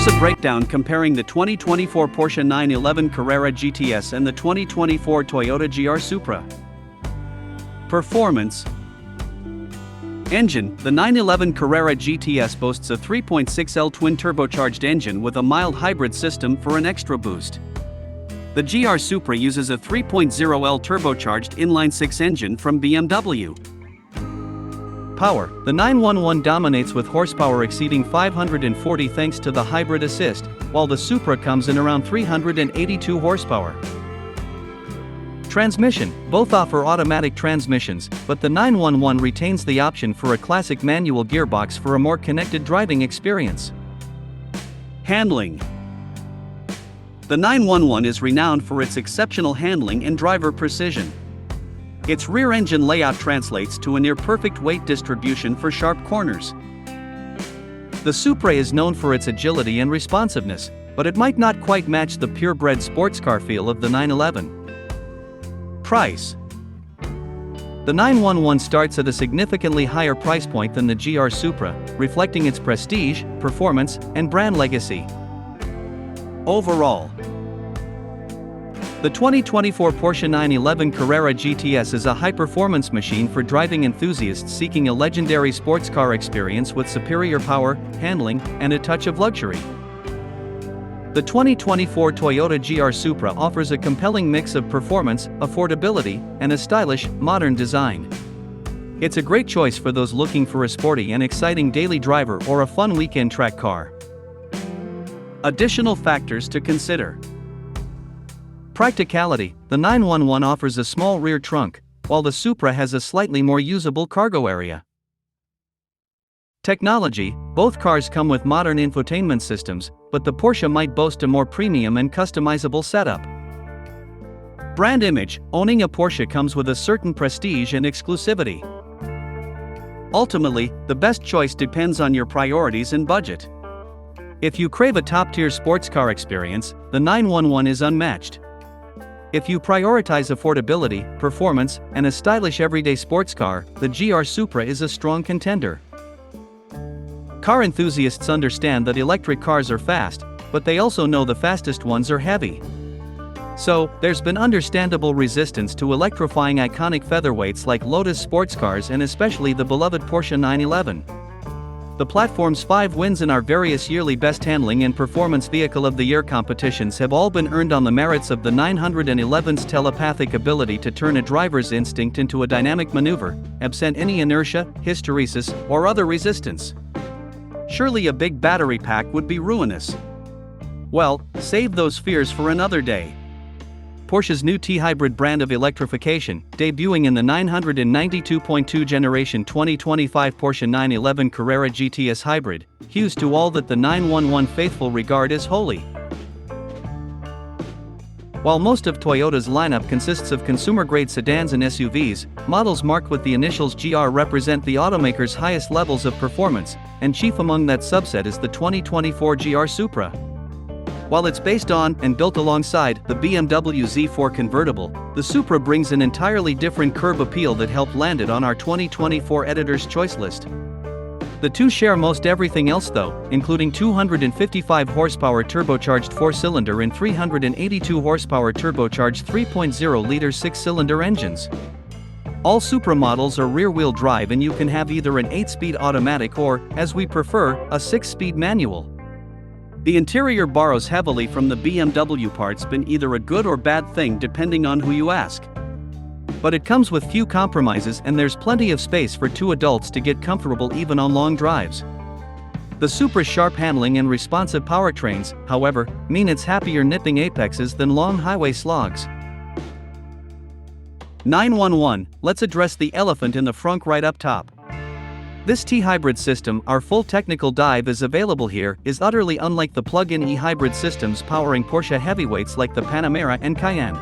Here's a breakdown comparing the 2024 Porsche 911 Carrera GTS and the 2024 Toyota GR-Supra. Performance. Engine. The 911 Carrera GTS boasts a 3.6L twin-turbocharged engine with a mild hybrid system for an extra boost. The GR-Supra uses a 3.0L turbocharged inline-six engine from BMW. Power. The 911 dominates with horsepower exceeding 540 thanks to the hybrid assist, while the Supra comes in around 382 horsepower. Transmission. Both offer automatic transmissions, but the 911 retains the option for a classic manual gearbox for a more connected driving experience. Handling. The 911 is renowned for its exceptional handling and driver precision. Its rear engine layout translates to a near-perfect weight distribution for sharp corners. The Supra is known for its agility and responsiveness, but it might not quite match the purebred sports car feel of the 911. Price. The 911 starts at a significantly higher price point than the GR-Supra, reflecting its prestige, performance, and brand legacy. Overall, the 2024 Porsche 911 Carrera GTS is a high-performance machine for driving enthusiasts seeking a legendary sports car experience with superior power, handling, and a touch of luxury. The 2024 Toyota GR-Supra offers a compelling mix of performance, affordability, and a stylish, modern design. It's a great choice for those looking for a sporty and exciting daily driver or a fun weekend track car. Additional factors to consider. Practicality. The 911 offers a small rear trunk, while the Supra has a slightly more usable cargo area. Technology. Both cars come with modern infotainment systems, but the Porsche might boast a more premium and customizable setup. Brand image. Owning a Porsche comes with a certain prestige and exclusivity. Ultimately, the best choice depends on your priorities and budget. If you crave a top-tier sports car experience, the 911 is unmatched. If you prioritize affordability, performance, and a stylish everyday sports car, the GR-Supra is a strong contender. Car enthusiasts understand that electric cars are fast, but they also know the fastest ones are heavy. So, there's been understandable resistance to electrifying iconic featherweights like Lotus sports cars and especially the beloved Porsche 911. The platform's 5 wins in our various yearly Best Handling and Performance Vehicle of the Year competitions have all been earned on the merits of the 911's telepathic ability to turn a driver's instinct into a dynamic maneuver, absent any inertia, hysteresis, or other resistance. Surely a big battery pack would be ruinous. Well, save those fears for another day. Porsche's new T-Hybrid brand of electrification, debuting in the 992.2 generation 2025 Porsche 911 Carrera GTS Hybrid, hews to all that the 911 faithful regard as holy. While most of Toyota's lineup consists of consumer-grade sedans and SUVs, models marked with the initials GR represent the automaker's highest levels of performance, and chief among that subset is the 2024 GR-Supra. While it's based on and built alongside the BMW Z4 convertible, the Supra brings an entirely different curb appeal that helped land it on our 2024 Editor's Choice list. The two share most everything else though, including 255 horsepower turbocharged 4-cylinder and 382 horsepower turbocharged 3.0-liter 6-cylinder engines. All Supra models are rear-wheel drive and you can have either an 8-speed automatic or, as we prefer, a 6-speed manual. The interior borrows heavily from the BMW parts, been either a good or bad thing depending on who you ask. But it comes with few compromises and there's plenty of space for 2 adults to get comfortable even on long drives. The Supra's sharp handling and responsive powertrains, however, mean it's happier nipping apexes than long highway slogs. 911, let's address the elephant in the frunk right up top. This T-Hybrid system, our full technical dive is available here, is utterly unlike the plug-in e-hybrid systems powering Porsche heavyweights like the Panamera and Cayenne.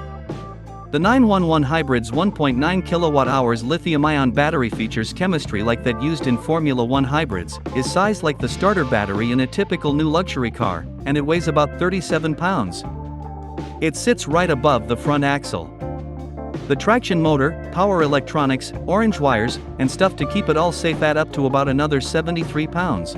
The 911 Hybrid's 1.9 kWh lithium-ion battery features chemistry like that used in Formula One hybrids, is sized like the starter battery in a typical new luxury car, and it weighs about 37 pounds. It sits right above the front axle. The traction motor, power electronics, orange wires, and stuff to keep it all safe add up to about another 73 pounds.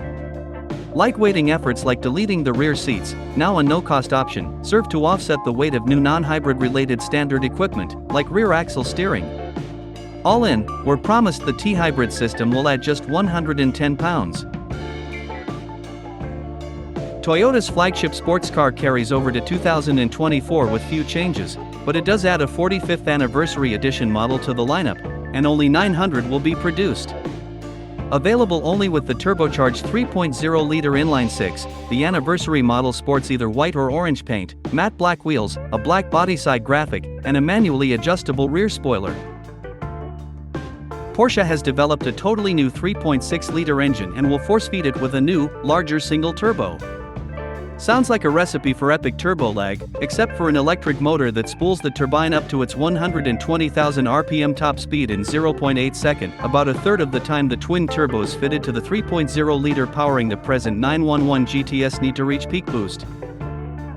Lightweighting efforts like deleting the rear seats, now a no-cost option, serve to offset the weight of new non-hybrid related standard equipment, like rear axle steering. All in, we're promised the T-hybrid system will add just 110 pounds. Toyota's flagship sports car carries over to 2024 with few changes, but it does add a 45th anniversary edition model to the lineup, and only 900 will be produced. Available only with the turbocharged 3.0-liter inline-six, the anniversary model sports either white or orange paint, matte black wheels, a black bodyside graphic, and a manually adjustable rear spoiler. Porsche has developed a totally new 3.6-liter engine and will force-feed it with a new, larger single-turbo. Sounds like a recipe for epic turbo lag, except for an electric motor that spools the turbine up to its 120,000 RPM top speed in 0.8 seconds, about a third of the time the twin turbos fitted to the 3.0-liter powering the present 911 GTS need to reach peak boost.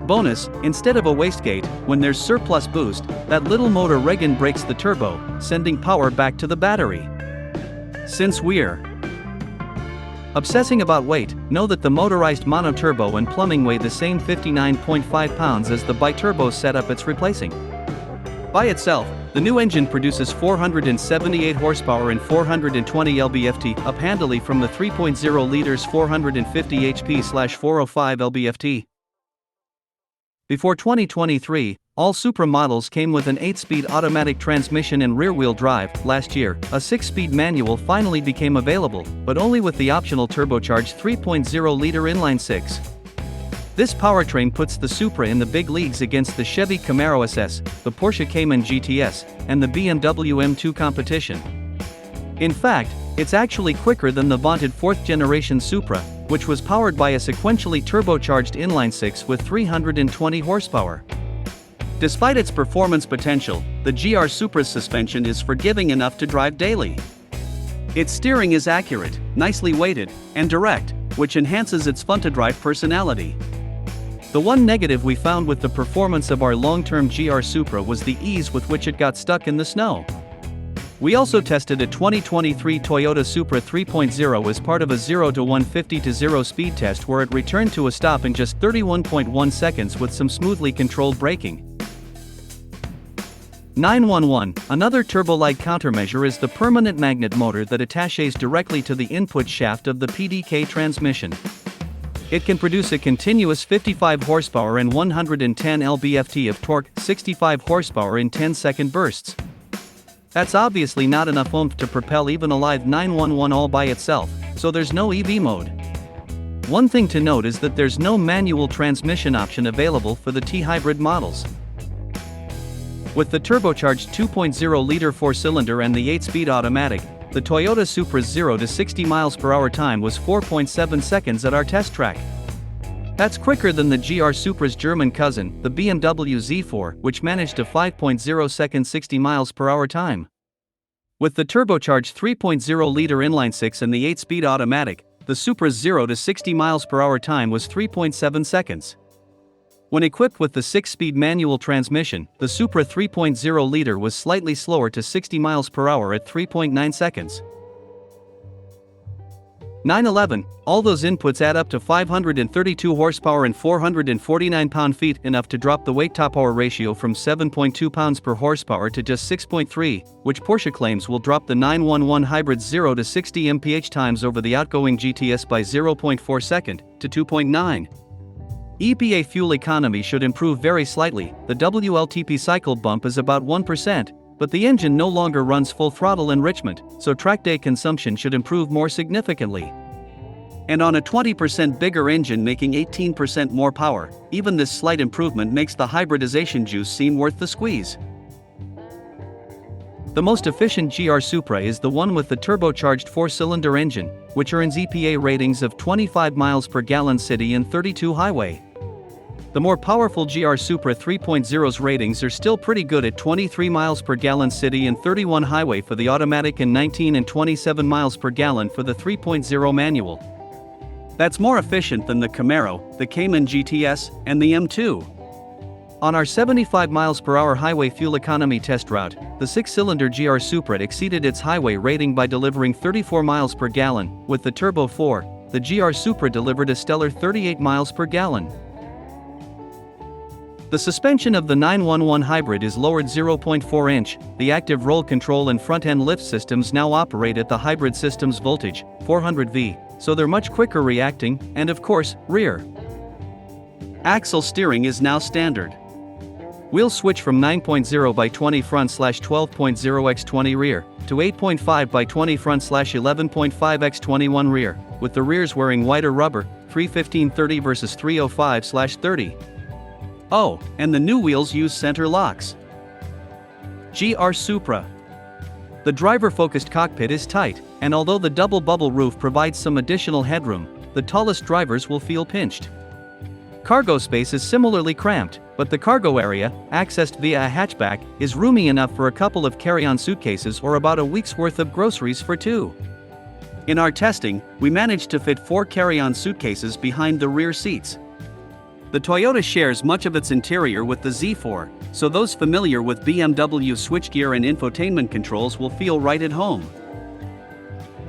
Bonus, instead of a wastegate, when there's surplus boost, that little motor Reagan brakes the turbo, sending power back to the battery. Since we're obsessing about weight, know that the motorized monoturbo and plumbing weigh the same 59.5 pounds as the biturbo setup it's replacing. By itself, the new engine produces 478 horsepower and 420 lb-ft, up handily from the 3.0 liters 450 HP/405 lb-ft. Before 2023, all Supra models came with an 8-speed automatic transmission and rear-wheel drive. Last year, a 6-speed manual finally became available, but only with the optional turbocharged 3.0-liter inline-six. This powertrain puts the Supra in the big leagues against the Chevy Camaro SS, the Porsche Cayman GTS, and the BMW M2 competition. In fact, it's actually quicker than the vaunted 4th-generation Supra, which was powered by a sequentially turbocharged inline-six with 320 horsepower. Despite its performance potential, the GR-Supra's suspension is forgiving enough to drive daily. Its steering is accurate, nicely weighted, and direct, which enhances its fun-to-drive personality. The one negative we found with the performance of our long-term GR-Supra was the ease with which it got stuck in the snow. We also tested a 2023 Toyota Supra 3.0 as part of a 0 to 150 to 0 speed test where it returned to a stop in just 31.1 seconds with some smoothly controlled braking. 911, another turbo-like countermeasure is the permanent magnet motor that attaches directly to the input shaft of the PDK transmission. It can produce a continuous 55 horsepower and 110 lb-ft of torque, 65 horsepower in 10-second bursts. That's obviously not enough oomph to propel even a live 911 all by itself, so there's no EV mode. One thing to note is that there's no manual transmission option available for the T-hybrid models. With the turbocharged 2.0-liter 4-cylinder and the 8-speed automatic, the Toyota Supra's 0 to 60 mph time was 4.7 seconds at our test track. That's quicker than the GR Supra's German cousin, the BMW Z4, which managed a 5.0 second 60 mph time. With the turbocharged 3.0-liter inline-six and the 8-speed automatic, the Supra's 0 to 60 mph time was 3.7 seconds. When equipped with the 6-speed manual transmission, the Supra 3.0-liter was slightly slower to 60 mph at 3.9 seconds. 911, all those inputs add up to 532 horsepower and 449 pound-feet, enough to drop the weight-to-power ratio from 7.2 pounds per horsepower to just 6.3, which Porsche claims will drop the 911 hybrid's 0 to 60 mph times over the outgoing GTS by 0.4 seconds to 2.9. EPA fuel economy should improve very slightly. The WLTP cycle bump is about 1%, but the engine no longer runs full throttle enrichment, so track day consumption should improve more significantly. And on a 20% bigger engine making 18% more power, even this slight improvement makes the hybridization juice seem worth the squeeze. The most efficient GR Supra is the one with the turbocharged 4-cylinder engine, which earns EPA ratings of 25 miles per gallon city and 32 highway. The more powerful GR Supra 3.0's ratings are still pretty good at 23 miles per gallon city and 31 highway for the automatic and 19 and 27 miles per gallon for the 3.0 manual. That's more efficient than the Camaro, the Cayman GTS, and the M2. On our 75 miles per hour highway fuel economy test route, the 6-cylinder GR Supra exceeded its highway rating by delivering 34 miles per gallon. With the Turbo 4, the GR-Supra delivered a stellar 38 miles per gallon. The suspension of the 911 hybrid is lowered 0.4 inch, the active roll control and front-end lift systems now operate at the hybrid system's voltage, 400 V, so they're much quicker reacting, and of course, rear axle steering is now standard. We'll switch from 9.0 by 20 front/12.0 x 20 rear, to 8.5 by 20 front/11.5 x 21 rear, with the rears wearing wider rubber, 315/30 versus 305/30. Oh, and the new wheels use center locks. GR-Supra. The driver-focused cockpit is tight, and although the double bubble roof provides some additional headroom, the tallest drivers will feel pinched. Cargo space is similarly cramped, but the cargo area, accessed via a hatchback, is roomy enough for a couple of carry-on suitcases or about a week's worth of groceries for two. In our testing, we managed to fit 4 carry-on suitcases behind the rear seats. The Toyota shares much of its interior with the Z4, so those familiar with BMW switchgear and infotainment controls will feel right at home.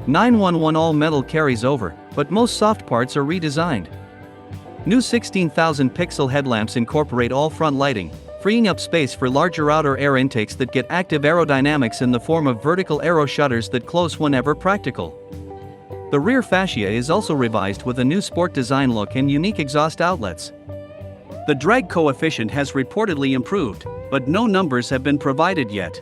911 all-metal carries over, but most soft parts are redesigned. New 16,000 pixel headlamps incorporate all front lighting, freeing up space for larger outer air intakes that get active aerodynamics in the form of vertical aero shutters that close whenever practical. The rear fascia is also revised with a new sport design look and unique exhaust outlets. The drag coefficient has reportedly improved, but no numbers have been provided yet.